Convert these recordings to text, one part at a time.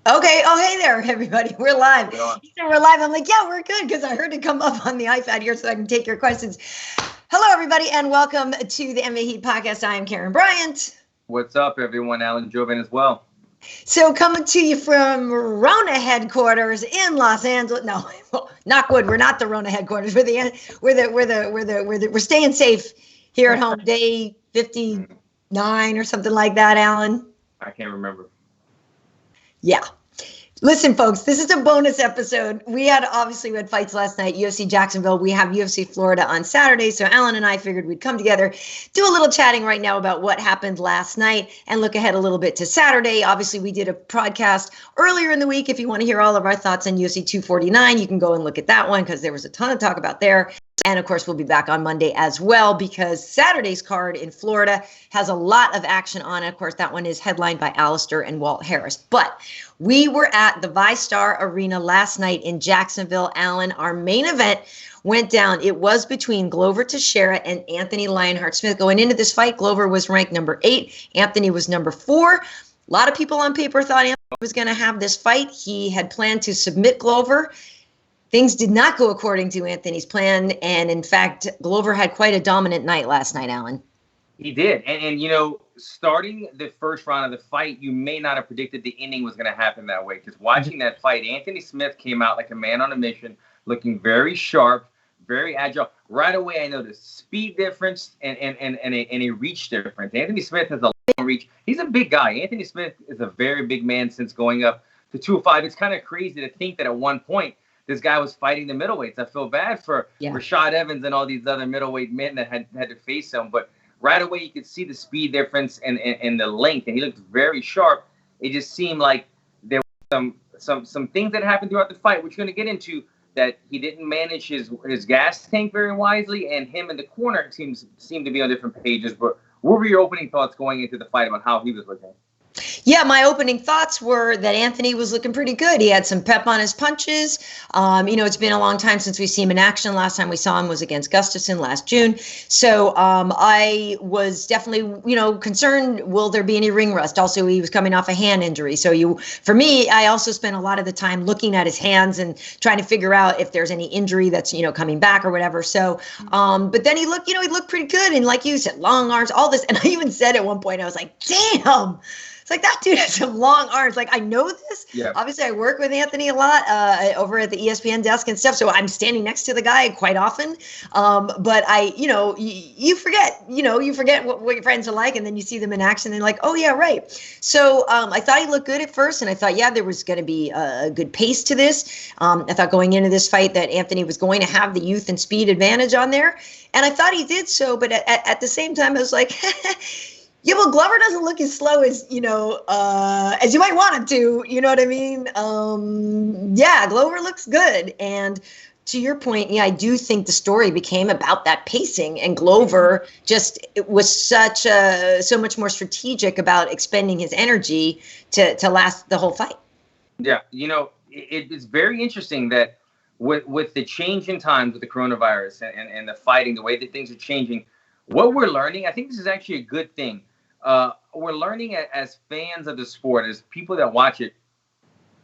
Okay. Oh, hey there, everybody. We're live. We're on. He said we're live. I'm like, yeah, we're good because I heard it come up on the iPad here so I can take your questions. Hello, everybody, and welcome to the MMA Heat podcast. I am Karyn Bryant. What's up, everyone? Alan Jouban as well. So coming to you from Rona headquarters in Los Angeles. No, knock wood. We're not the Rona headquarters. We're staying safe here at home. Day 59 or something like that, Alan. I can't remember. Yeah. Listen, folks, this is a bonus episode. We had fights last night, UFC Jacksonville. We have UFC Florida on Saturday. So Alan and I figured we'd come together, do a little chatting right now about what happened last night and look ahead a little bit to Saturday. Obviously, we did a podcast earlier in the week. If you want to hear all of our thoughts on UFC 249, you can go and look at that one because there was a ton of talk about there. And of course, we'll be back on Monday as well because Saturday's card in Florida has a lot of action on it. Of course, that one is headlined by Alistair and Walt Harris. But we were at the VyStar Arena last night in Jacksonville. Alan, our main event went down. It was between Glover Teixeira and Anthony Lionheart Smith. Going into this fight, Glover was ranked number 8. Anthony was number 4. A lot of people on paper thought Anthony was going to have this fight. He had planned to submit Glover. Things did not go according to Anthony's plan. And in fact, Glover had quite a dominant night last night, Alan. He did. And you know, starting the first round of the fight, you may not have predicted the ending was going to happen that way. Because watching that fight, Anthony Smith came out like a man on a mission, looking very sharp, very agile. Right away, I noticed speed difference and a reach difference. Anthony Smith has a long reach. He's a big guy. Anthony Smith is a very big man since going up to 205. It's kind of crazy to think that at one point, this guy was fighting the middleweights. I feel bad for Rashad Evans and all these other middleweight men that had to face him. But right away, you could see the speed difference and the length, and he looked very sharp. It just seemed like there were some things that happened throughout the fight, which we're going to get into, that he didn't manage his gas tank very wisely, and him in the corner seemed to be on different pages. But what were your opening thoughts going into the fight about how he was looking? Yeah, my opening thoughts were that Anthony was looking pretty good. He had some pep on his punches. It's been a long time since we've seen him in action. Last time we saw him was against Gustafsson last June. So I was definitely, concerned, will there be any ring rust? Also, he was coming off a hand injury. So for me, I also spent a lot of the time looking at his hands and trying to figure out if there's any injury that's, coming back or whatever. So, but then he looked pretty good. And like you said, long arms, all this. And I even said at one point, I was like, damn. It's like, that dude has some long arms. Like, I know this. Yeah. Obviously, I work with Anthony a lot over at the ESPN desk and stuff. So I'm standing next to the guy quite often. But you forget what your friends are like. And then you see them in action and like, oh, yeah, right. So I thought he looked good at first. And I thought, yeah, there was going to be a good pace to this. I thought going into this fight that Anthony was going to have the youth and speed advantage on there. And I thought he did so. But at the same time, I was like, yeah, well, Glover doesn't look as slow as you might want him to. You know what I mean? Yeah, Glover looks good. And to your point, yeah, I do think the story became about that pacing, and Glover was so much more strategic about expending his energy to last the whole fight. Yeah, it's very interesting that with the change in times with the coronavirus and the fighting, the way that things are changing, what we're learning, I think this is actually a good thing. We're learning as fans of the sport, as people that watch it,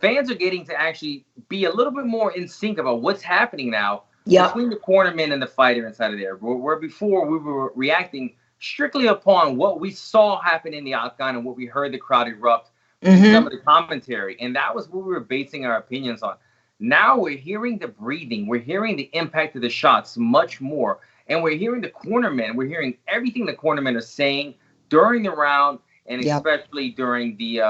fans are getting to actually be a little bit more in sync about what's happening now between the cornerman and the fighter inside of there. Where before we were reacting strictly upon what we saw happen in the octagon and what we heard the crowd erupt, some of the commentary. And that was what we were basing our opinions on. Now we're hearing the breathing. We're hearing the impact of the shots much more. And we're hearing the cornermen. We're hearing everything the cornermen are saying during the round, and especially during the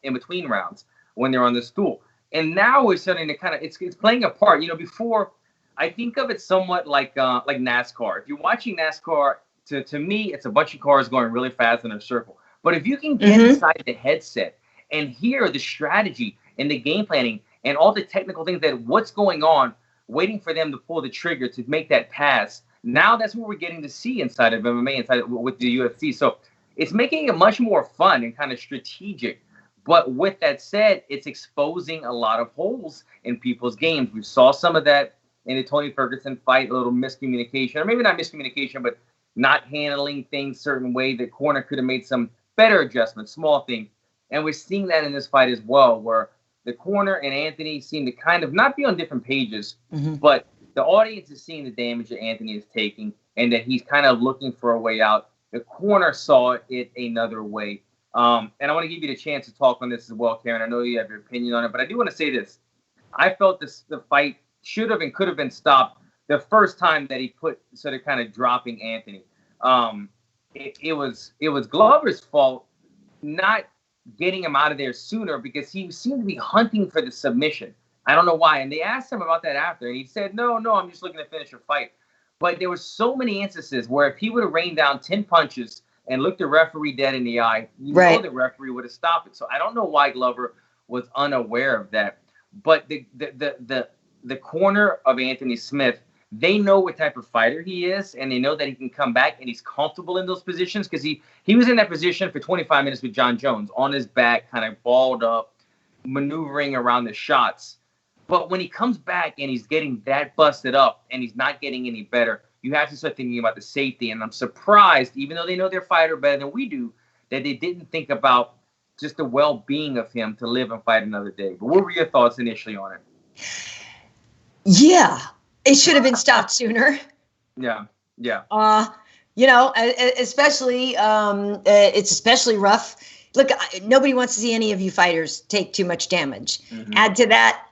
in-between rounds when they're on the stool. And now we're starting to it's playing a part. Before, I think of it somewhat like NASCAR. If you're watching NASCAR, to me, it's a bunch of cars going really fast in a circle. But if you can get inside the headset and hear the strategy and the game planning and all the technical things that what's going on, waiting for them to pull the trigger to make that pass, now that's what we're getting to see inside of MMA, with the UFC. So it's making it much more fun and kind of strategic. But with that said, it's exposing a lot of holes in people's games. We saw some of that in the Tony Ferguson fight, a little miscommunication, or maybe not miscommunication, but not handling things a certain way. The corner could have made some better adjustments, small things. And we're seeing that in this fight as well, where the corner and Anthony seem to kind of not be on different pages, Mm-hmm. but the audience is seeing the damage that Anthony is taking and that he's kind of looking for a way out. The corner saw it another way. And I want to give you the chance to talk on this as well, Karyn. I know you have your opinion on it, but I do want to say this. I felt the fight should have and could have been stopped the first time that he sort of kind of dropping Anthony. It was Glover's fault not getting him out of there sooner because he seemed to be hunting for the submission. I don't know why. And they asked him about that after, and he said, no, I'm just looking to finish a fight. But there were so many instances where if he would have rained down 10 punches and looked the referee dead in the eye, know the referee would have stopped it. So I don't know why Glover was unaware of that. But the corner of Anthony Smith, they know what type of fighter he is, and they know that he can come back and he's comfortable in those positions because he was in that position for 25 minutes with John Jones on his back, kind of balled up, maneuvering around the shots. But when he comes back and he's getting that busted up and he's not getting any better, you have to start thinking about the safety. And I'm surprised, even though they know their fighter better than we do, that they didn't think about just the well-being of him to live and fight another day. But what were your thoughts initially on it? Yeah, it should have been stopped sooner. Yeah. Especially it's especially rough. Look, nobody wants to see any of you fighters take too much damage. Mm-hmm. Add to that,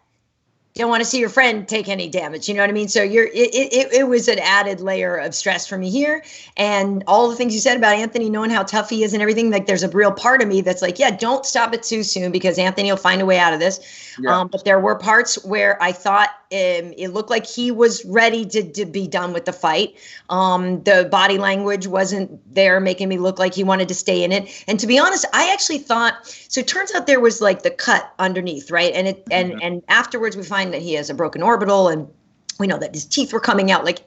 you don't want to see your friend take any damage. You know what I mean? So it was an added layer of stress for me here. And all the things you said about Anthony, knowing how tough he is and everything, like there's a real part of me that's like, yeah, don't stop it too soon because Anthony will find a way out of this. Yeah. But there were parts where I thought it looked like he was ready to be done with the fight. The body language wasn't there making me look like he wanted to stay in it. And to be honest, I actually thought, so it turns out there was like the cut underneath, right? And and afterwards we find that he has a broken orbital and we know that his teeth were coming out. Like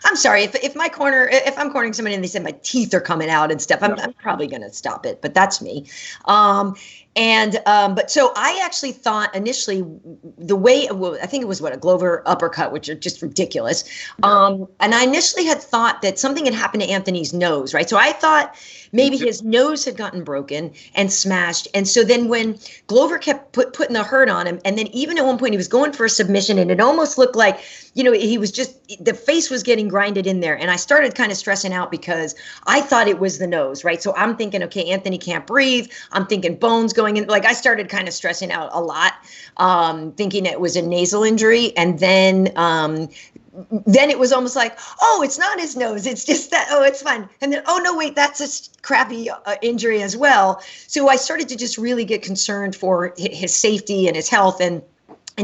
I'm sorry, if I'm cornering somebody and they said my teeth are coming out and stuff, I'm probably going to stop it, but that's me. But so I actually thought initially I think it was a Glover uppercut, which are just ridiculous. And I initially had thought that something had happened to Anthony's nose, right? So I thought maybe his nose had gotten broken and smashed. And so then when Glover kept putting the hurt on him, and then even at one point he was going for a submission and it almost looked like, he was just, the face was getting grinded in there. And I started kind of stressing out because I thought it was the nose, right? So I'm thinking, okay, Anthony can't breathe. I'm thinking bones going in. Like I started kind of stressing out a lot, thinking it was a nasal injury. And then it was almost like, oh, it's not his nose. It's just that, oh, it's fine. And then, oh, no, wait, that's a crappy injury as well. So I started to just really get concerned for his safety and his health. And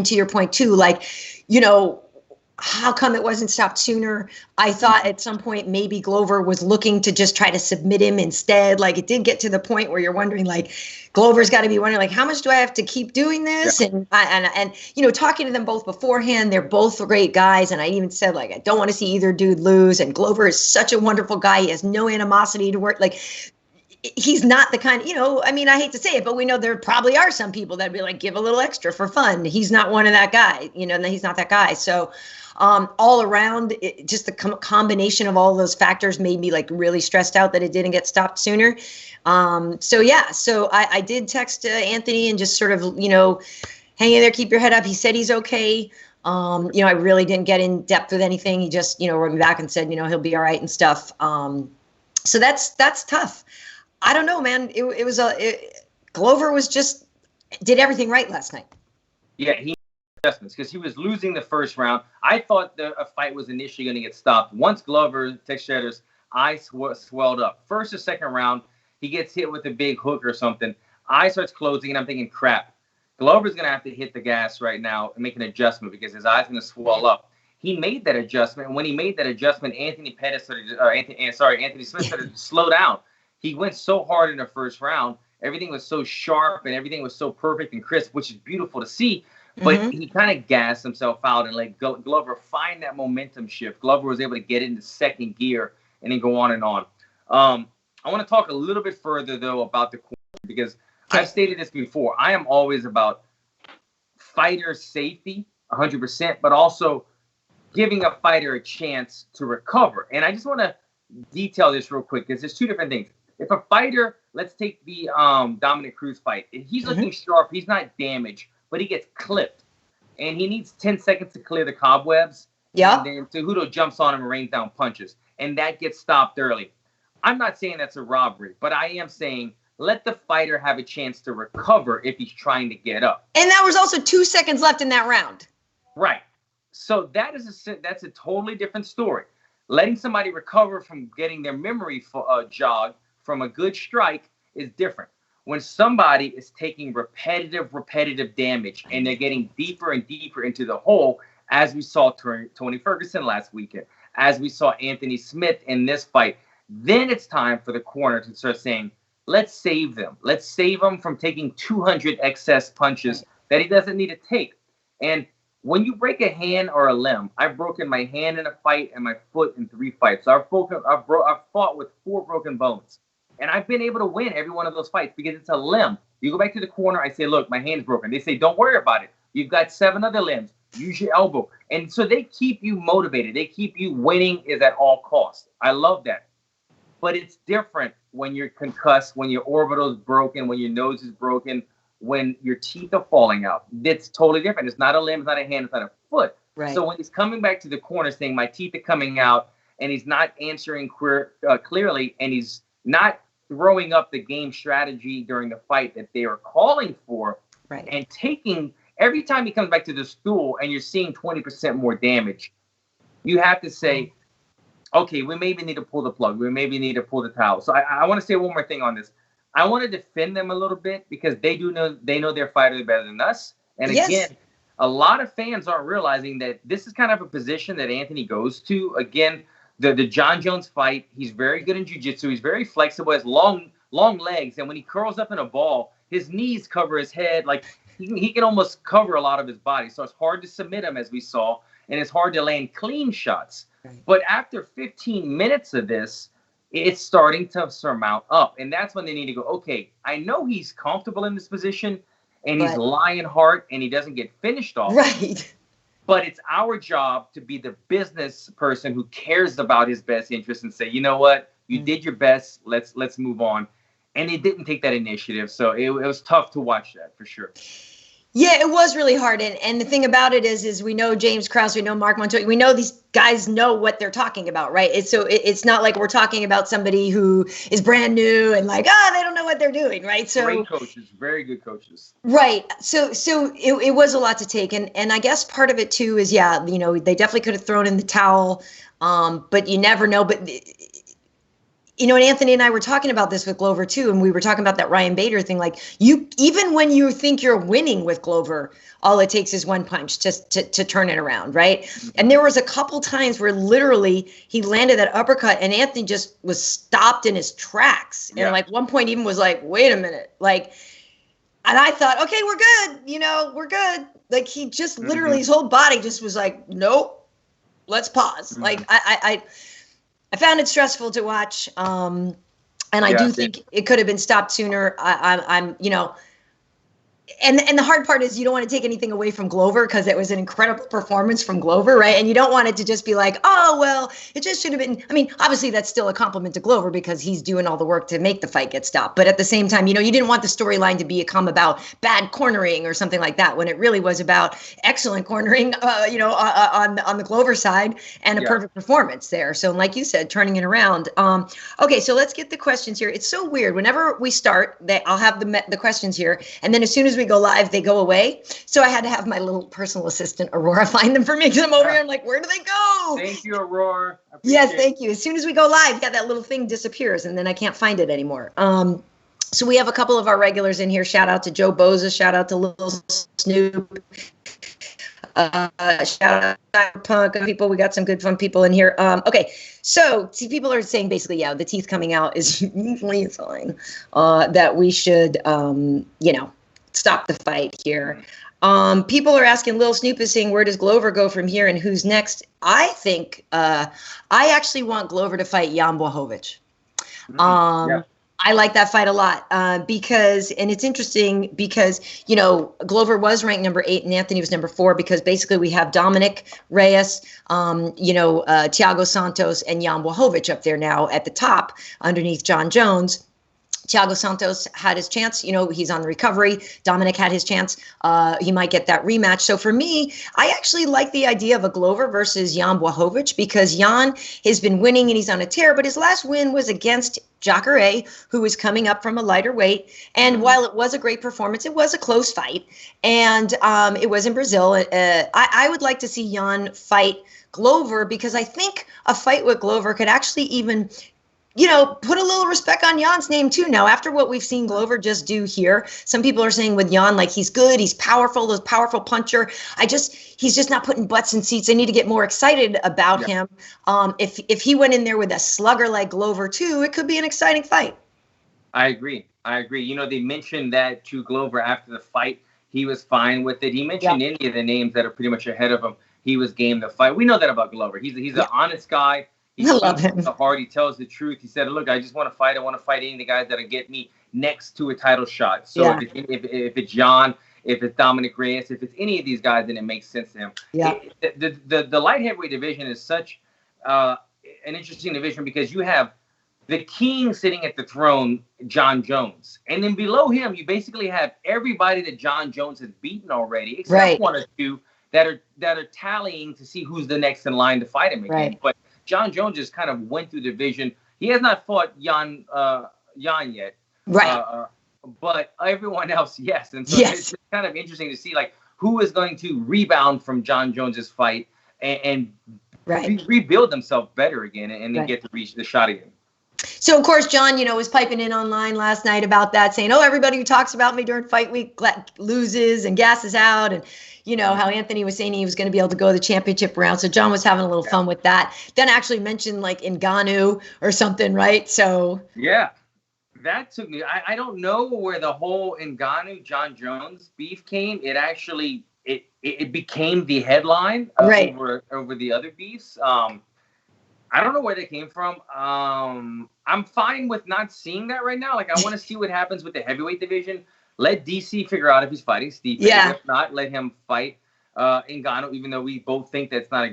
to your point too, like, how come it wasn't stopped sooner? I thought at some point maybe Glover was looking to just try to submit him instead. Like it did get to the point where you're wondering, like, Glover's got to be wondering, like, how much do I have to keep doing this? Yeah. And talking to them both beforehand, they're both great guys. And I even said, like, I don't want to see either dude lose. And Glover is such a wonderful guy. He has no animosity to work. Like, he's not the kind, I hate to say it, but we know there probably are some people that'd be like, give a little extra for fun. He's not one of that guy, he's not that guy. So all around, just the combination of all those factors made me like really stressed out that it didn't get stopped sooner. So I did text Anthony and just sort of, hang in there, keep your head up. He said he's okay. I really didn't get in depth with anything. He just, wrote me back and said, he'll be all right and stuff. So that's tough. I don't know, man. Glover did everything right last night. Yeah, he adjustments because he was losing the first round. I thought a fight was initially going to get stopped. Once Teixeira's eyes swelled up. First or second round, he gets hit with a big hook or something. Eye starts closing, and I'm thinking, crap. Glover's going to have to hit the gas right now and make an adjustment because his eye's going to swell up. He made that adjustment, and when he made that adjustment, Anthony Smith started to slow down. He went so hard in the first round. Everything was so sharp and everything was so perfect and crisp, which is beautiful to see. But he kind of gassed himself out and let Glover find that momentum shift. Glover was able to get into second gear and then go on and on. I want to talk a little bit further, though, about the corner because I've stated this before. I am always about fighter safety, 100%, but also giving a fighter a chance to recover. And I just want to detail this real quick because there's two different things. If a fighter, let's take the Dominic Cruz fight, if he's looking sharp, he's not damaged, but he gets clipped. And he needs 10 seconds to clear the cobwebs. Yeah. And then Cejudo jumps on him and rains down punches. And that gets stopped early. I'm not saying that's a robbery, but I am saying let the fighter have a chance to recover if he's trying to get up. And that was also 2 seconds left in that round. Right. So that's a totally different story. Letting somebody recover from getting their memory jogged from a good strike is different. When somebody is taking repetitive damage and they're getting deeper and deeper into the hole, as we saw Tony Ferguson last weekend, as we saw Anthony Smith in this fight, then it's time for the corner to start saying, let's save them. Let's save them from taking 200 excess punches that he doesn't need to take. And when you break a hand or a limb, I've broken my hand in a fight and my foot in 3 fights. So I've fought with 4 broken bones. And I've been able to win every one of those fights because it's a limb. You go back to the corner, I say, look, my hand's broken. They say, don't worry about it. You've got 7 other limbs. Use your elbow. And so they keep you motivated. They keep you winning is at all costs. I love that. But it's different when you're concussed, when your orbital is broken, when your nose is broken, when your teeth are falling out. It's totally different. It's not a limb, it's not a hand, it's not a foot. Right. So when he's coming back to the corner saying my teeth are coming out and he's not answering clearly and he's not throwing up the game strategy during the fight that they are calling for, right, and taking every time he comes back to the stool and you're seeing 20% more damage, you have to say, okay, we maybe need to pull the plug. We maybe need to pull the towel. So I want to say one more thing on this. I want to defend them a little bit because they know their fighter better than us. And again, a lot of fans aren't realizing that this is kind of a position that Anthony goes to. Again, the John Jones fight, he's very good in jiu-jitsu. He's very flexible, has long legs. And when he curls up in a ball, his knees cover his head. Like he can almost cover a lot of his body. So it's hard to submit him, as we saw. And it's hard to land clean shots. But after 15 minutes of this, it's starting to surmount up. And that's when they need to go, okay, I know he's comfortable in this position and he's Lionheart and he doesn't get finished off. Right. But it's our job to be the business person who cares about his best interest and say, you know what, you did your best. Let's move on. And he didn't take that initiative. So it was tough to watch that for sure. Yeah, it was really hard. And the thing about it is we know James Krause, we know Mark Montoya, we know these guys know what they're talking about, right? It's not like we're talking about somebody who is brand new and like, they don't know what they're doing, right? So great coaches, very good coaches. Right. So it was a lot to take. And I guess part of it too is, they definitely could have thrown in the towel, but you never know. But and Anthony and I were talking about this with Glover too, and we were talking about that Ryan Bader thing. Like even when you think you're winning with Glover, all it takes is one punch just to turn it around, right? Mm-hmm. And there was a couple times where literally he landed that uppercut, and Anthony just was stopped in his tracks, and like one point even was like, wait a minute, like, and I thought, okay, we're good, we're good. Like he just literally his whole body just was like, nope, let's pause. Mm-hmm. Like I found it stressful to watch, and I do think it could have been stopped sooner. I'm and the hard part is you don't want to take anything away from Glover because it was an incredible performance from Glover, right? And you don't want it to just be like, oh, well, it just should have been. I mean, obviously that's still a compliment to Glover because he's doing all the work to make the fight get stopped. But at the same time, you didn't want the storyline to become about bad cornering or something like that when it really was about excellent cornering, on the Glover side and a perfect performance there. So like you said, turning it around. Okay, so let's get the questions here. It's so weird. Whenever we start, I'll have the questions here, and then as soon as we go live, they go away. So I had to have my little personal assistant, Aurora, find them for me because I'm over here. I'm like, where do they go? Thank you, Aurora. Yes, thank you. As soon as we go live, that little thing disappears and then I can't find it anymore. So we have a couple of our regulars in here. Shout out to Joe Boza. Shout out to Lil Snoop. Shout out to Punk people. We got some good fun people in here. Okay, so see, people are saying basically, the teeth coming out is usually a sign that we should, stop the fight here. People are asking, Lil Snoop is saying, where does Glover go from here and who's next? I think I actually want Glover to fight Jan Blachowicz. I like that fight a lot because, and it's interesting because, Glover was ranked number 8 and Anthony was number 4 because basically we have Dominic Reyes, Thiago Santos and Jan Blachowicz up there now at the top underneath John Jones. Thiago Santos had his chance. He's on the recovery. Dominic had his chance. He might get that rematch. So for me, I actually like the idea of a Glover versus Jan Blachowicz, because Jan has been winning and he's on a tear, but his last win was against Jacare, who was coming up from a lighter weight. And while it was a great performance, it was a close fight. And it was in Brazil. I would like to see Jan fight Glover, because I think a fight with Glover could actually even put a little respect on Jan's name too. Now, after what we've seen Glover just do here, some people are saying with Jan, like, he's good, he's powerful, this powerful puncher. He's just not putting butts in seats. I need to get more excited about him. If he went in there with a slugger like Glover too, it could be an exciting fight. I agree. They mentioned that to Glover after the fight. He was fine with it. He mentioned any of the names that are pretty much ahead of him. He was game to fight. We know that about Glover. He's an honest guy. I love him. The heart. He tells the truth. He said, "Look, I just want to fight. I want to fight any of the guys that'll get me next to a title shot." So if it's John, if it's Dominic Reyes, if it's any of these guys, then it makes sense to him. Yeah. The light heavyweight division is such an interesting division, because you have the king sitting at the throne, John Jones, and then below him, you basically have everybody that John Jones has beaten already, except one or two that are tallying to see who's the next in line to fight him again. But John Jones just kind of went through the division. He has not fought Jan yet. Right. But everyone else, yes. And so it's kind of interesting to see, like, who is going to rebound from John Jones's fight and rebuild themselves better again and then get to reach the shot again. So, of course, John, was piping in online last night about that, saying, everybody who talks about me during fight week loses and gasses out. And, how Anthony was saying he was going to be able to go the championship round. So John was having a little fun with that. Then actually mentioned, like, Ngannou or something, right? So. Yeah, that took me. I don't know where the whole Ngannou, John Jones beef came. It actually, it became the headline over the other beefs. I don't know where they came from. I'm fine with not seeing that right now. Like, I want to see what happens with the heavyweight division. Let DC figure out if he's fighting Stipe. Yeah. If not, let him fight Ngannou, even though we both think that's not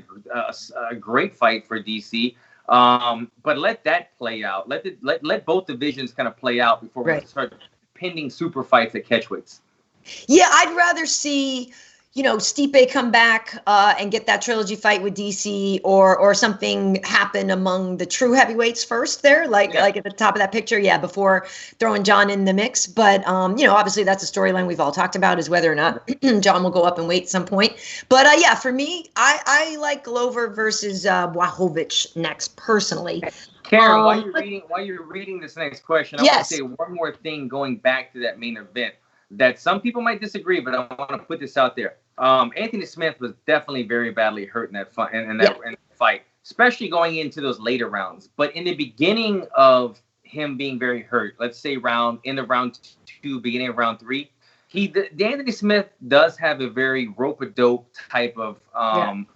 a great fight for DC. But let that play out. Let both divisions kind of play out before we start pending super fights at catchweights. Yeah, I'd rather see Stipe come back and get that trilogy fight with DC, or something happen among the true heavyweights first there, like at the top of that picture, before throwing John in the mix. But, obviously that's a storyline we've all talked about, is whether or not John will go up and wait at some point. But, for me, I like Glover versus Blachowicz next, personally. Karyn, while you're reading this next question, I want to say one more thing going back to that main event that some people might disagree, but I want to put this out there. Anthony Smith was definitely very badly hurt in that fight, in that fight, especially going into those later rounds. But in the beginning of him being very hurt, let's say end of round 2, beginning of round 3, Anthony Smith does have a very rope-a-dope type of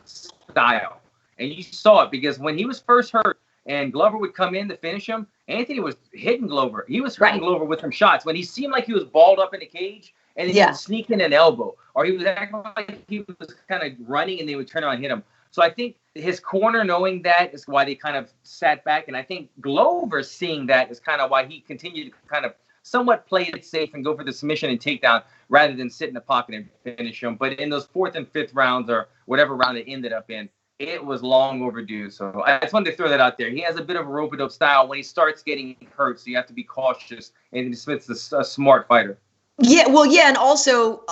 style. And you saw it, because when he was first hurt and Glover would come in to finish him, Anthony was hitting Glover. He was hitting Glover with some shots. When he seemed like he was balled up in the cage, and then he would sneak in an elbow, or he was acting like he was kind of running, and they would turn around and hit him. So I think his corner knowing that is why they kind of sat back. And I think Glover seeing that is kind of why he continued to kind of somewhat play it safe and go for the submission and takedown rather than sit in the pocket and finish him. But in those 4th and 5th rounds, or whatever round it ended up in, it was long overdue. So I just wanted to throw that out there. He has a bit of a rope-a-dope style when he starts getting hurt, so you have to be cautious. Anthony Smith's a smart fighter. Yeah, well, and also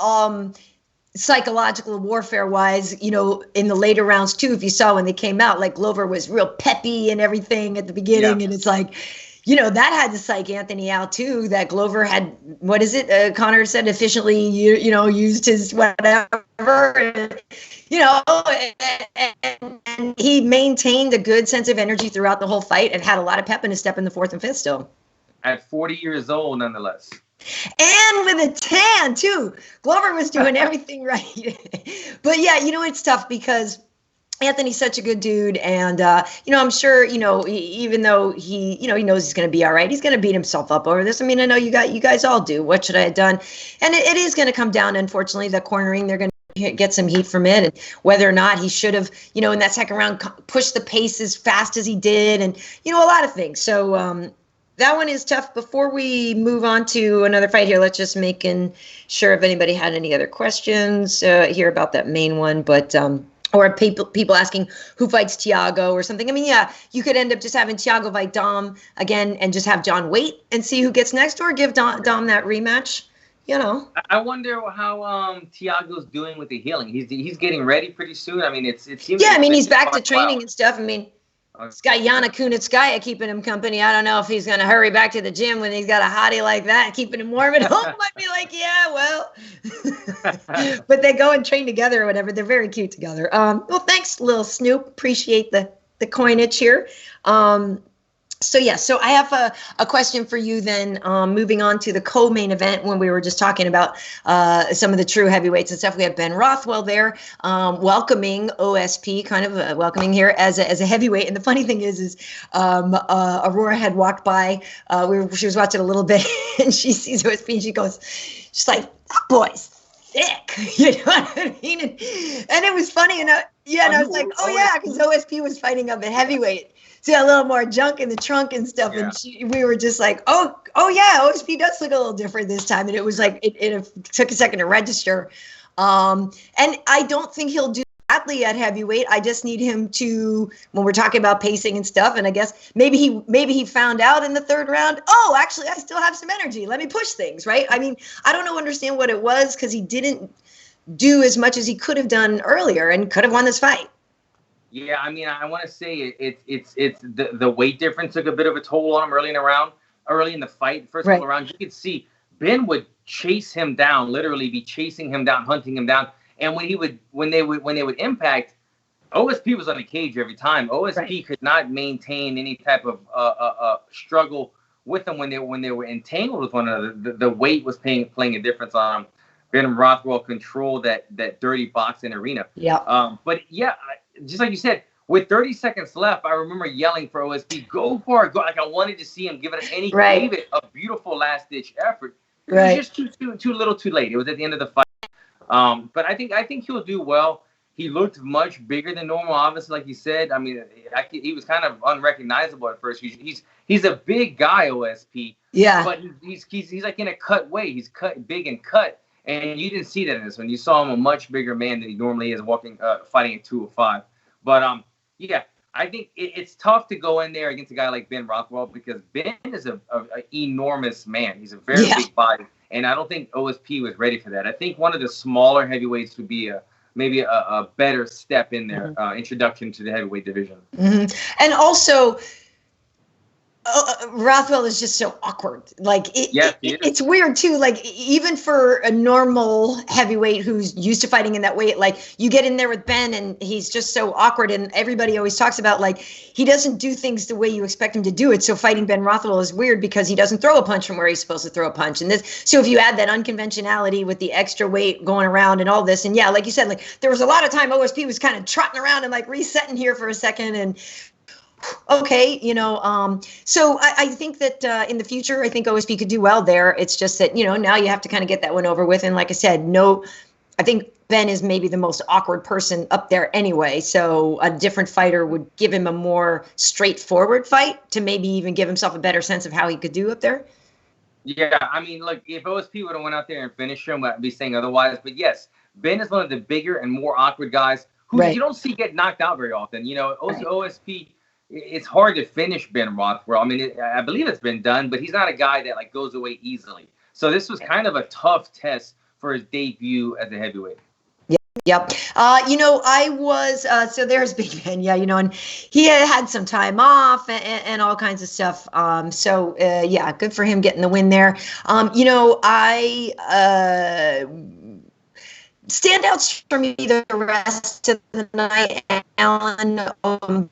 psychological warfare-wise, in the later rounds too, if you saw when they came out, like, Glover was real peppy and everything at the beginning, and it's like, that had to psych Anthony out too, that Glover had, what is it, Connor said, efficiently, used his whatever, and he maintained a good sense of energy throughout the whole fight and had a lot of pep in his step in the 4th and 5th still. At 40 years old, nonetheless. And with a tan, too. Glover was doing everything right. But, it's tough because Anthony's such a good dude. And, I'm sure, even though he knows he's going to be all right, he's going to beat himself up over this. I mean, I know you guys all do. What should I have done? And it is going to come down, unfortunately, the cornering. They're going to get some heat from it, and whether or not he should have, in that second round, pushed the pace as fast as he did, and, a lot of things. So, that one is tough. Before we move on to another fight here, let's just making sure if anybody had any other questions here about that main one, but or people asking who fights Thiago or something. I mean, yeah, you could end up just having Thiago fight Dom again and just have John wait and see who gets next, or give Dom that rematch. You know, I wonder how Thiago's doing with the healing. He's getting ready pretty soon. I mean, it seems. Yeah, I mean, he's back to training and stuff. I mean, it's got Yana Kunitskaya keeping him company. I don't know if he's going to hurry back to the gym when he's got a hottie like that keeping him warm at home. Might be like, yeah, well, but they go and train together or whatever. They're very cute together. Well, thanks, little Snoop. Appreciate the coinage here. So I have a question for you then, moving on to the co-main event when we were just talking about some of the true heavyweights and stuff. We have Ben Rothwell there, welcoming OSP, kind of welcoming here as a heavyweight. And the funny thing is Aurora had walked by, she was watching a little bit and she sees OSP and she goes, she's like, that boy's thick, you know what I mean? And it was funny. And I was like, oh yeah, because OSP was fighting up at heavyweight. See a little more junk in the trunk and stuff, and we were just like, oh yeah, OSP does look a little different this time, and it was like it took a second to register, and I don't think he'll do badly at heavyweight. I just need him to, when we're talking about pacing and stuff, and I guess maybe he found out in the third round, oh, actually I still have some energy, let me push things, right? I mean, I don't understand what it was, because he didn't do as much as he could have done earlier and could have won this fight. Yeah, I mean, I want to say it's the weight difference took a bit of a toll on him early in the fight. First couple rounds, you could see Ben would chase him down, literally be chasing him down, hunting him down. And when they would impact, OSP was on the cage every time. OSP could not maintain any type of struggle with them when they were entangled with one another. The weight was playing a difference on them. Ben Rothwell controlled that dirty boxing arena. Yeah. But yeah. Just like you said, with 30 seconds left, I remember yelling for OSP, go for it. Go. Like I wanted to see him give it, and he gave it a beautiful last-ditch effort. It was just too little too late. It was at the end of the fight. But I think he'll do well. He looked much bigger than normal, obviously, like you said. I mean, he was kind of unrecognizable at first. He's a big guy, OSP. Yeah. But he's like in a cut weight. He's cut big and cut. And you didn't see that in this one. You saw him a much bigger man than he normally is, fighting at 205. But I think it's tough to go in there against a guy like Ben Rothwell, because Ben is a enormous man. He's a very big body, and I don't think OSP was ready for that. I think one of the smaller heavyweights would be maybe a better step in their introduction to the heavyweight division. Mm-hmm. And also, Rothwell is just so awkward. Like it's weird too. Like even for a normal heavyweight who's used to fighting in that weight, like you get in there with Ben and he's just so awkward. And everybody always talks about like he doesn't do things the way you expect him to do it. So fighting Ben Rothwell is weird because he doesn't throw a punch from where he's supposed to throw a punch. And so if you add that unconventionality with the extra weight going around and all this, and like you said, like there was a lot of time OSP was kind of trotting around and like resetting here for a second and. Okay, so I think that in the future, I think OSP could do well there. It's just that, now you have to kind of get that one over with. And like I said, I think Ben is maybe the most awkward person up there anyway. So a different fighter would give him a more straightforward fight to maybe even give himself a better sense of how he could do up there. Yeah, I mean, look, if OSP would have went out there and finished him, I'd be saying otherwise. But yes, Ben is one of the bigger and more awkward guys who you don't see get knocked out very often. OSP... It's hard to finish Ben Rothwell. I mean, I believe it's been done, but he's not a guy that like goes away easily. So this was kind of a tough test for his debut as a heavyweight. Yep. I was, so there's Big Ben, and he had some time off and all kinds of stuff. Good for him getting the win there. Standouts for me the rest of the night, Alan.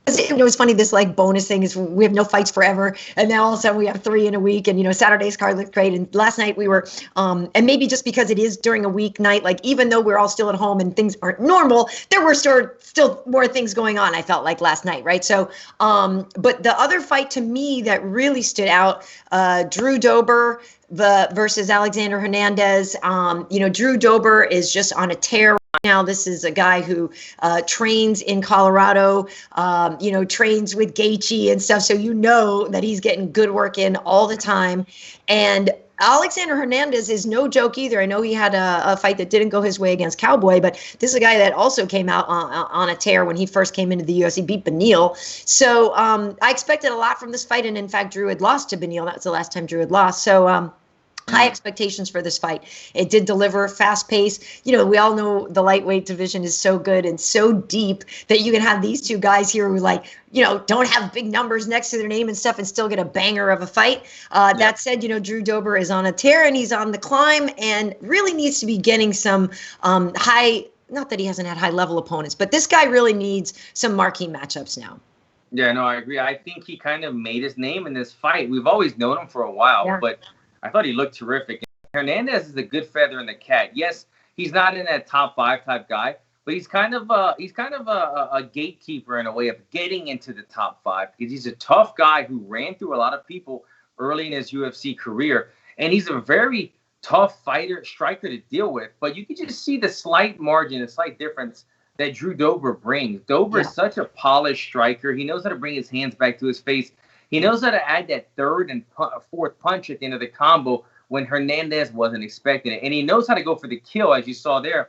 It was funny, this like bonus thing is we have no fights forever, and now all of a sudden we have 3 in a week, and Saturday's card looked great. And last night we were, and maybe just because it is during a weeknight, like even though we're all still at home and things aren't normal, there were still more things going on. I felt like last night, right? So, but the other fight to me that really stood out, Drew Dober versus Alexander Hernandez. Drew Dober is just on a tear right now. This is a guy who trains in Colorado, trains with H.E.A.T and stuff. So that he's getting good work in all the time. And Alexander Hernandez is no joke either. I know he had a fight that didn't go his way against Cowboy, but this is a guy that also came out on a tear when he first came into the UFC, beat Beneil. So I expected a lot from this fight, and in fact, Drew had lost to Beneil. That was the last time Drew had lost. So high expectations for this fight. It did deliver, fast pace. We all know the lightweight division is so good and so deep that you can have these two guys here who don't have big numbers next to their name and stuff and still get a banger of a fight. That said, Drew Dober is on a tear and he's on the climb and really needs to be getting some high, not that he hasn't had high level opponents, but this guy really needs some marquee matchups now. Yeah, no, I agree. I think he kind of made his name in this fight. We've always known him for a while, but I thought he looked terrific. Hernandez is a good feather in the cat. Yes, he's not in that top 5 type guy, but he's kind of a gatekeeper in a way of getting into the top 5 because he's a tough guy who ran through a lot of people early in his UFC career, and he's a very tough striker to deal with. But you can just see the slight margin, the slight difference that Drew Dober brings. Dober is such a polished striker. He knows how to bring his hands back to his face. He knows how to add that third and fourth punch at the end of the combo when Hernandez wasn't expecting it. And he knows how to go for the kill, as you saw there.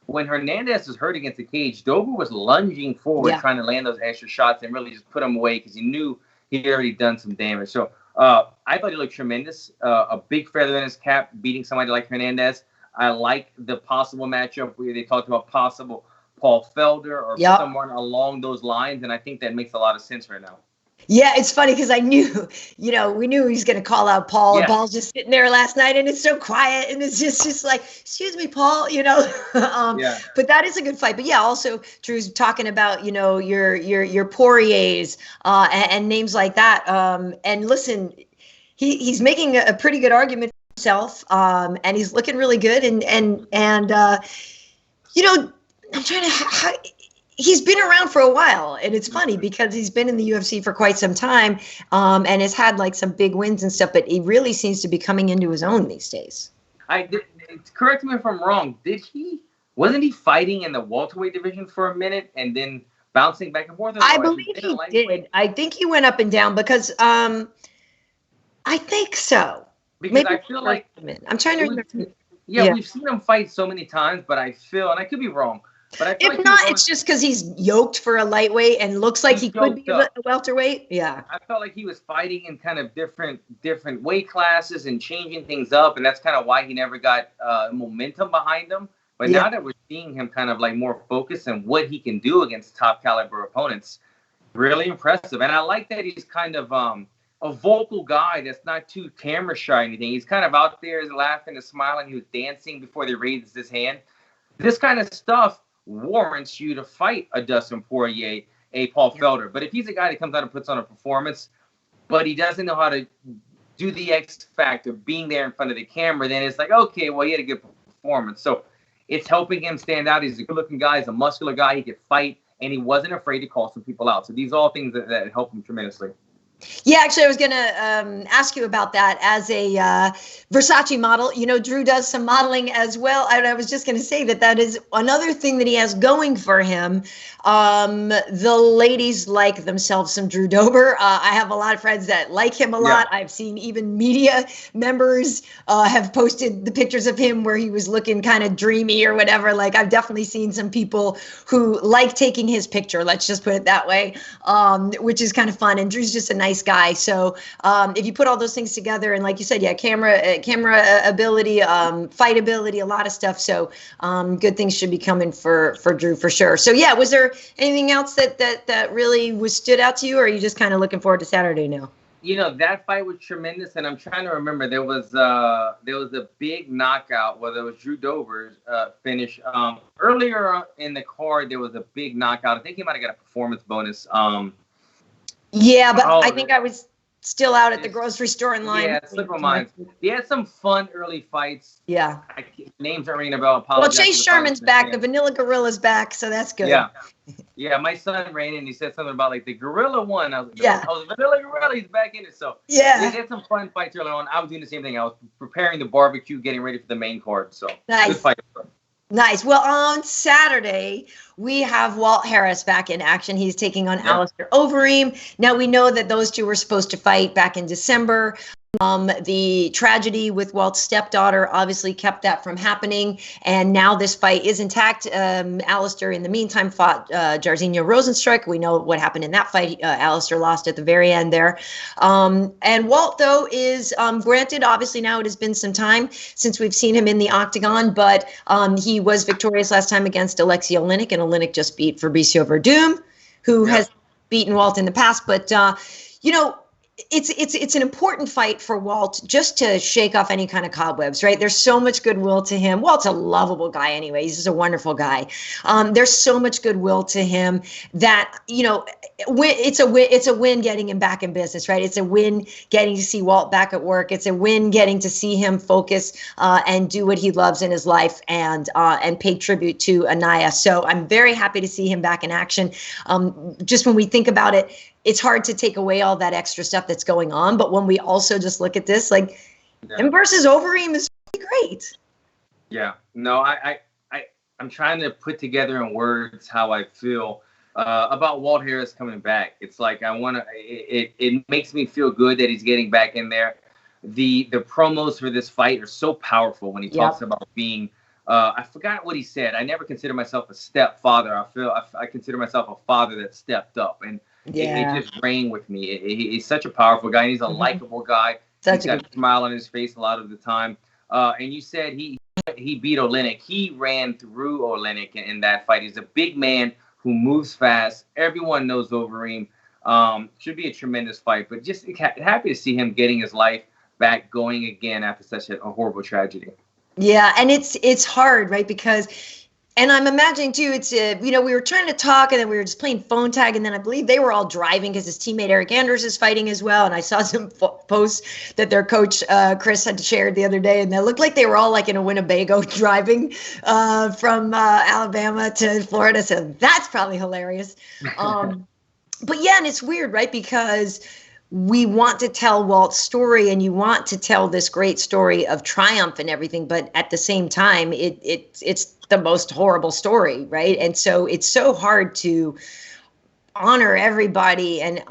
When Hernandez was hurt against the cage, Dober was lunging forward, trying to land those extra shots and really just put him away because he knew he had already done some damage. So I thought he looked tremendous. A big feather in his cap, beating somebody like Hernandez. I like the possible matchup where they talked about possible Paul Felder or someone along those lines, and I think that makes a lot of sense right now. Yeah, it's funny because I knew, we knew he was going to call out Paul. And Paul's just sitting there last night, and it's so quiet, and it's just like, excuse me, Paul, But that is a good fight. But also Drew's talking about, your Poiriers and names like that. And listen, he's making a pretty good argument for himself, and he's looking really good. And I'm trying to. He's been around for a while, and it's funny because he's been in the UFC for quite some time, and has had some big wins and stuff, but he really seems to be coming into his own these days. Correct me if I'm wrong. Wasn't he fighting in the welterweight division for a minute and then bouncing back and forth? I believe he did. I think he went up and down because I think so. Because maybe I feel like I'm trying to remember. We've seen him fight so many times, but I feel, and I could be wrong, but I feel if not, it's just because he's yoked for a lightweight and looks like he could be a welterweight. Yeah. I felt like he was fighting in kind of different weight classes and changing things up, and that's kind of why he never got momentum behind him. But now that we're seeing him kind of more focused on what he can do against top caliber opponents, really impressive. And I like that he's kind of a vocal guy that's not too camera shy or anything. He's kind of out there laughing and smiling. He was dancing before they raised his hand. This kind of stuff warrants you to fight a Dustin Poirier, a Paul Felder. But if he's a guy that comes out and puts on a performance, but he doesn't know how to do the X factor, being there in front of the camera, then it's like, okay, well, he had a good performance. So it's helping him stand out. He's a good-looking guy. He's a muscular guy. He could fight, and he wasn't afraid to call some people out. So these are all things that help him tremendously. Yeah, actually, I was going to ask you about that as a Versace model. Drew does some modeling as well. And I was just going to say that is another thing that he has going for him. The ladies like themselves some Drew Dober. I have a lot of friends that like him a lot. I've seen even media members have posted the pictures of him where he was looking kind of dreamy or whatever. I've definitely seen some people who like taking his picture. Let's just put it that way, which is kind of fun. And Drew's just a nice guy. So if you put all those things together, and like you said, camera ability, fight ability, a lot of stuff. So good things should be coming for Drew for sure. So was there anything else that really stood out to you, or are you just kind of looking forward to Saturday now? That fight was tremendous, and I'm trying to remember. There was a big knockout, whether it was Drew Dober's finish. Earlier in the card, there was a big knockout. I think he might have got a performance bonus. But I think I was still out at the grocery store in line. Yeah, slip of mind. He had some fun early fights. Yeah. Names aren't ringing a bell. Well, Chase Sherman's back. The Vanilla Gorilla's back, so that's good. Yeah. Yeah, my son ran in and he said something about like the gorilla won. I was like, Yeah. oh, Vanilla Gorilla, he's back in it. So Yeah. they had some fun fights early on. I was doing the same thing. I was preparing the barbecue, getting ready for the main card. So nice. Good fight. Nice. Well, on Saturday, we have Walt Harris back in action. He's taking on Alistair Overeem. Now, we know that those two were supposed to fight back in December. The tragedy with Walt's stepdaughter obviously kept that from happening, and now this fight is intact. Alistair, in the meantime, fought Jairzinho Rozenstruik. We know what happened in that fight. Alistair lost at the very end there. And Walt, though, is granted, obviously now it has been some time since we've seen him in the octagon, but he was victorious last time against Alexei Oleinik, and Oleinik just beat Fabricio Verdum, who has beaten Walt in the past. But, you know, it's an important fight for Walt just to shake off any kind of cobwebs, right? There's so much goodwill to him. Walt's a lovable guy anyway. He's just a wonderful guy. There's so much goodwill to him that, you know, it's a win getting him back in business, right? It's a win getting to see Walt back at work. It's a win getting to see him focus and do what he loves in his life and pay tribute to Anaya. So I'm very happy to see him back in action. Just when we think about it, it's hard to take away all that extra stuff that's going on. But when we also just look at this, like him versus Overeem is really great. Yeah, no, I'm trying to put together in words how I feel about Walt Harris coming back. It's like it makes me feel good that he's getting back in there. The promos for this fight are so powerful when he talks about being, I forgot what he said. I never consider myself a stepfather. I consider myself a father that stepped up. And it just rang with me. He's such a powerful guy. And he's a likable guy. He's got a smile on his face a lot of the time. And you said he beat Oleinik. He ran through Oleinik in that fight. He's a big man who moves fast. Everyone knows Overeem. Should be a tremendous fight. But just happy to see him getting his life back going again after such a horrible tragedy. Yeah, and it's hard, right? Because, and I'm imagining too, it's, you know, we were trying to talk and then we were just playing phone tag, and then I believe they were all driving because his teammate Eric Anders is fighting as well. And I saw some posts that their coach Chris had shared the other day, and they looked like they were all like in a Winnebago driving from Alabama to Florida. So that's probably hilarious. But yeah, and it's weird, right? Because we want to tell Walt's story, and you want to tell this great story of triumph and everything, but at the same time, it's the most horrible story, right? And so it's so hard to honor everybody and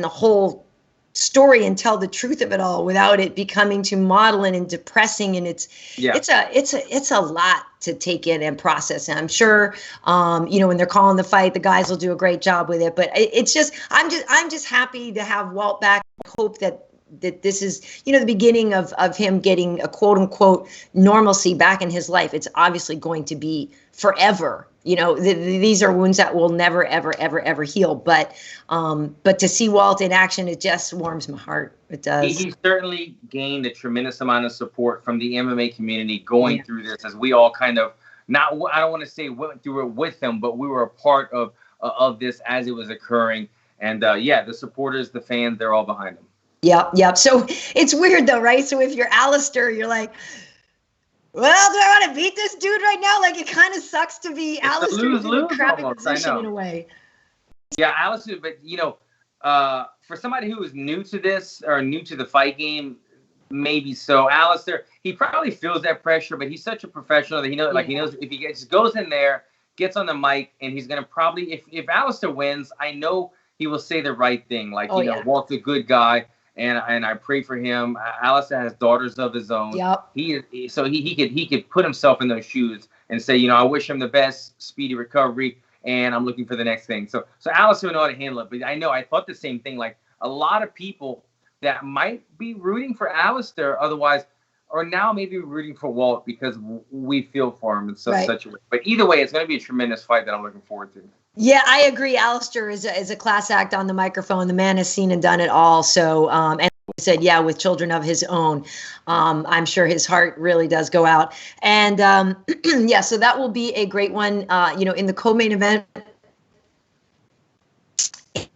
the whole story and tell the truth of it all without it becoming too maudlin and depressing. And it's a lot to take in and process. And I'm sure, you know, when they're calling the fight, the guys will do a great job with it. But it's just, I'm just happy to have Walt back. I hope that this is, you know, the beginning of him getting a quote unquote normalcy back in his life. It's obviously going to be forever. You know, these are wounds that will never, ever, ever, ever heal. But to see Walt in action, it just warms my heart. It does. He certainly gained a tremendous amount of support from the MMA community going through this, as we all kind of, I don't want to say went through it with him, but we were a part of this as it was occurring. And the supporters, the fans, they're all behind him. Yep. So it's weird though, right? So if you're Alistair, you're like, well, do I want to beat this dude right now? Like, it kind of sucks to be Alistair in a crappy position in a way. Yeah, Alistair, but, you know, for somebody who is new to this or new to the fight game, maybe so. Alistair, he probably feels that pressure, but he's such a professional that he knows, he knows if he just goes in there, gets on the mic, and he's going to probably, if Alistair wins, I know he will say the right thing. Like, Walt's a good guy. And I pray for him. Alistair has daughters of his own. Yep. He could put himself in those shoes and say, you know, I wish him the best, speedy recovery, and I'm looking for the next thing. So Alistair would know how to handle it. But I thought the same thing. Like, a lot of people that might be rooting for Alistair otherwise are now maybe rooting for Walt because we feel for him in such a way. But either way, it's going to be a tremendous fight that I'm looking forward to. Yeah, I agree. Alistair is a class act on the microphone. The man has seen and done it all. So, and he said, with children of his own, I'm sure his heart really does go out. And so that will be a great one. You know, in the co-main event,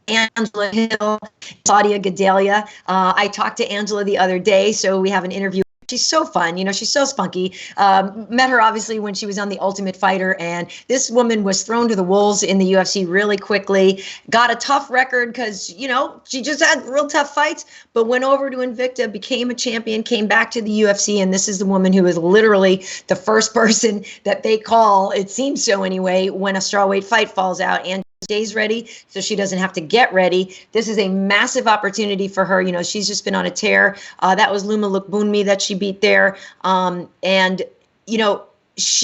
Angela Hill, Claudia Gadelha. I talked to Angela the other day, so we have an interview She's so fun. She's so spunky. Met her obviously when she was on The Ultimate Fighter, and this woman was thrown to the wolves in the UFC really quickly. Got a tough record because, she just had real tough fights, but went over to Invicta, became a champion, came back to the UFC, and this is the woman who is literally the first person that they call, it seems so anyway, when a strawweight fight falls out. And stays ready so she doesn't have to get ready. This is a massive opportunity for her. She's just been on a tear. That was Luma Lukbunmi that she beat there. And it's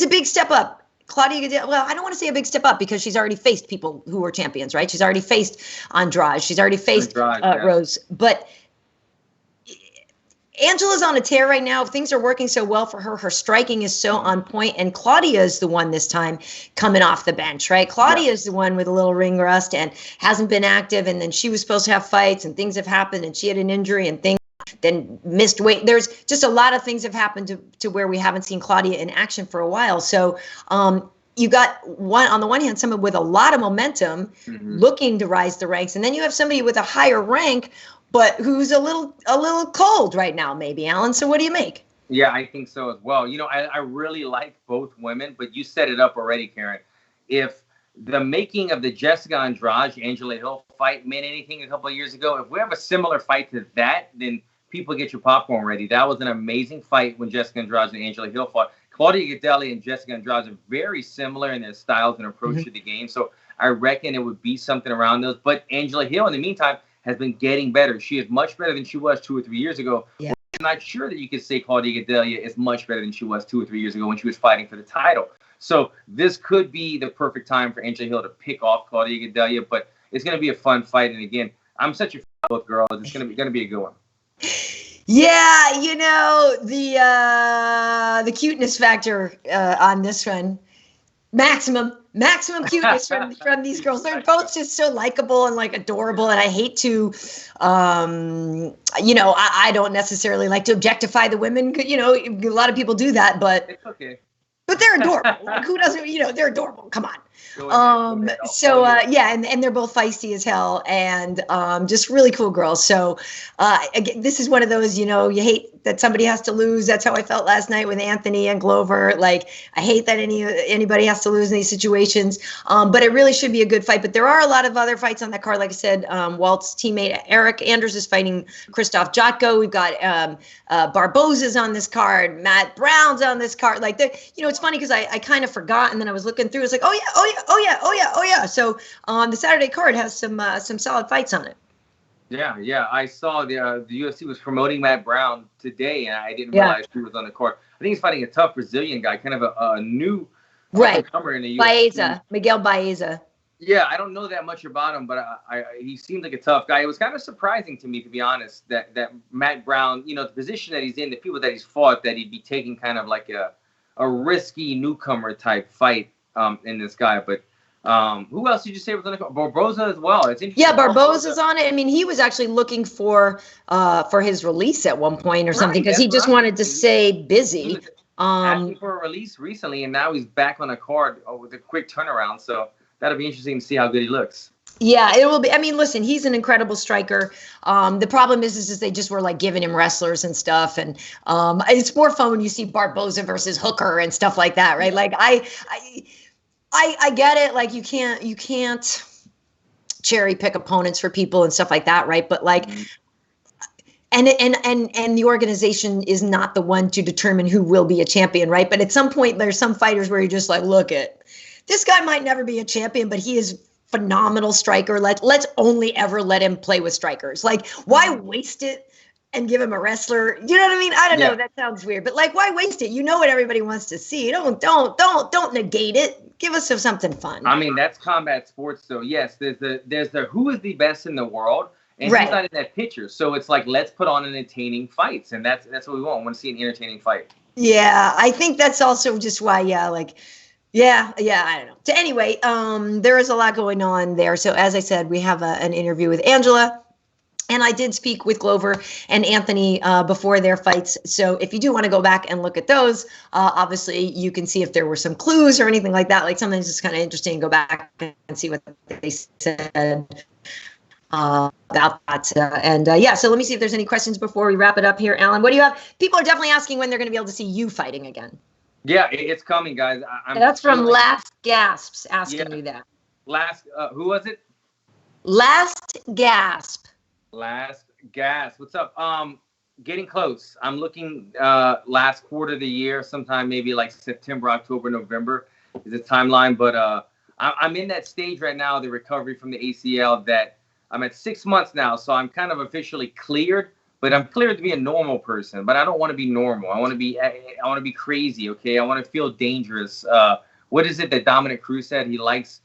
a big step up. Claudia Gadelha, well, I don't want to say a big step up because she's already faced people who were champions, right? She's already faced Andrade. She's already faced Rose. But Angela's on a tear right now. Things are working so well for her. Her striking is so on point. And Claudia is the one this time coming off the bench, right? Claudia is the one with a little ring rust and hasn't been active. And then she was supposed to have fights and things have happened and she had an injury and things then missed weight. There's just a lot of things have happened to where we haven't seen Claudia in action for a while. So you got on the one hand, someone with a lot of momentum looking to rise the ranks. And then you have somebody with a higher rank but who's a little cold right now, maybe, Alan. So what do you make? Yeah, I think so as well. I really like both women, but you set it up already, Karyn. If the making of the Jessica Andrade, Angela Hill fight meant anything a couple of years ago, if we have a similar fight to that, then people get your popcorn ready. That was an amazing fight when Jessica Andrade and Angela Hill fought. Claudia Gadelha and Jessica Andrade are very similar in their styles and approach to the game. So I reckon it would be something around those. But Angela Hill, in the meantime, has been getting better. She is much better than she was 2 or 3 years ago. Yeah. I'm not sure that you could say Claudia Gadelha is much better than she was 2 or 3 years ago when she was fighting for the title. So this could be the perfect time for Angela Hill to pick off Claudia Gadelha, but it's going to be a fun fight. And again, I'm such a fan of both girls. It's going to be a good one. Yeah, the cuteness factor on this one, maximum cuteness from these girls. They're both just so likable and adorable. And I hate to, I don't necessarily like to objectify the women. A lot of people do that, but it's okay. But they're adorable. Who doesn't? They're adorable. Come on. And they're both feisty as hell and just really cool girls. So again, this is one of those, you hate that somebody has to lose. That's how I felt last night with Anthony and Glover. I hate that anybody has to lose in these situations. But it really should be a good fight. But there are a lot of other fights on that card. Like I said, Walt's teammate Eric Anders is fighting Krzysztof Jotko. We've got Barboza's on this card. Matt Brown's on this card. It's funny because I kind of forgot, and then I was looking through. It's like, oh yeah. So the Saturday card has some solid fights on it. Yeah. I saw the UFC was promoting Matt Brown today, and I didn't realize he was on the card. I think he's fighting a tough Brazilian guy, kind of a new comer in the UFC. Miguel Baeza. Yeah, I don't know that much about him, but he seemed like a tough guy. It was kind of surprising to me, to be honest, that Matt Brown, the position that he's in, the people that he's fought, that he'd be taking kind of like a risky newcomer type fight in this guy. But who else did you say was on the card? Barboza as well. It's interesting. Yeah, Barboza's on it. I mean, he was actually looking for his release at one point or something because he just wanted to stay busy. He was asking for a release recently, and now he's back on the card with a quick turnaround. So that'll be interesting to see how good he looks. Yeah, it will be. I mean, listen, he's an incredible striker. The problem is they just were giving him wrestlers and stuff. And it's more fun when you see Barboza versus Hooker and stuff like that, right? I get it. You can't cherry pick opponents for people and stuff like that, right? But and the organization is not the one to determine who will be a champion, right? But at some point, there's some fighters where you're just look at this guy might never be a champion, but he is phenomenal striker. Let's only ever let him play with strikers. Why waste it and give him a wrestler? You know what I mean? I don't know. That sounds weird, but why waste it? What everybody wants to see. Don't negate it. Give us something fun. I mean, that's combat sports, though. Yes, there's the who is the best in the world, and he's not in that picture. So it's let's put on entertaining fights, and that's what we want. We want to see an entertaining fight. Yeah, I think that's also just why. Yeah, I don't know. So anyway, there is a lot going on there. So as I said, we have an interview with Angela. And I did speak with Glover and Anthony before their fights. So if you do want to go back and look at those, obviously you can see if there were some clues or anything like that. Sometimes it's kind of interesting to go back and see what they said. about that. So let me see if there's any questions before we wrap it up here, Alan. What do you have? People are definitely asking when they're going to be able to see you fighting again. Yeah, it's coming, guys. That's from Last Gasps asking you that. Who was it? Last Gasp. Last Gasp. What's up? Getting close. I'm looking last quarter of the year, sometime maybe like September, October, November is the timeline. But I'm in that stage right now, the recovery from the ACL, that I'm at 6 months now. So I'm kind of officially cleared, but I'm cleared to be a normal person. But I don't want to be normal. I want to be crazy. Okay. I want to feel dangerous. What is it that Dominic Cruz said? He likes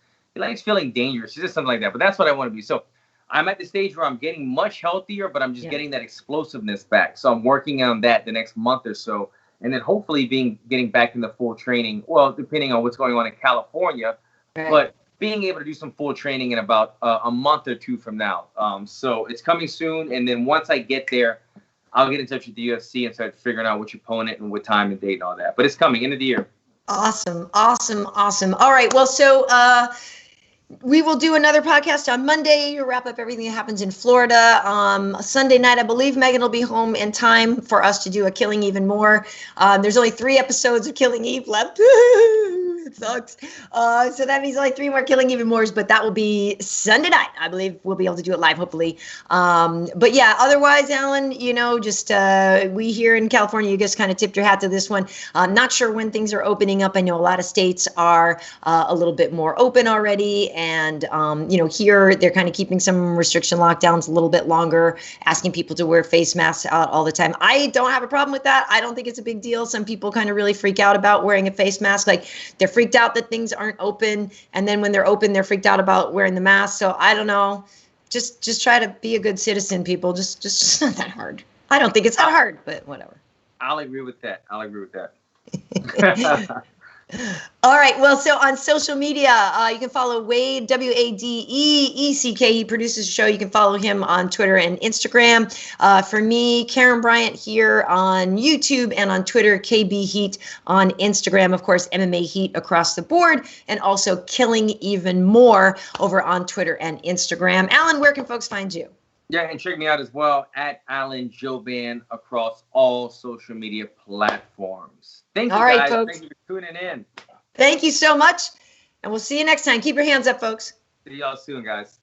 feeling dangerous. It's just something like that. But that's what I want to be. So I'm at the stage where I'm getting much healthier, but I'm just getting that explosiveness back. So I'm working on that the next month or so. And then hopefully getting back in the full training. Well, depending on what's going on in California, but being able to do some full training in about a month or two from now. So it's coming soon. And then once I get there, I'll get in touch with the UFC and start figuring out which opponent and what time and date and all that. But it's coming, end of the year. Awesome. All right. Well, so we will do another podcast on Monday to wrap up everything that happens in Florida. Sunday night, I believe Megan will be home in time for us to do a Killing Even More. There's only 3 episodes of Killing Eve left. It sucks. So that means only 3 more Killing Even Mores, but that will be Sunday night. I believe we'll be able to do it live, hopefully. But yeah, otherwise, Alan, just we here in California, you just kind of tipped your hat to this one. Not sure when things are opening up. I know a lot of states are a little bit more open already. And, here they're kind of keeping some restriction lockdowns a little bit longer, asking people to wear face masks out all the time. I don't have a problem with that. I don't think it's a big deal. Some people kind of really freak out about wearing a face mask. Like they're freaked out that things aren't open. And then when they're open, they're freaked out about wearing the mask. So I don't know. Just try to be a good citizen, people. Just it's not that hard. I don't think it's that hard, but whatever. I'll agree with that. All right. Well, so on social media, you can follow Wade, Wadeeck. He produces the show. You can follow him on Twitter and Instagram. For me, Karyn Bryant here on YouTube and on Twitter, KB Heat on Instagram. Of course, MMA Heat across the board, and also Killing Even More over on Twitter and Instagram. Alan, where can folks find you? Yeah, and check me out as well at Alan Jouban across all social media platforms. Thank you, all right, guys. Folks. Thank you for tuning in. Thank you so much. And we'll see you next time. Keep your hands up, folks. See y'all soon, guys.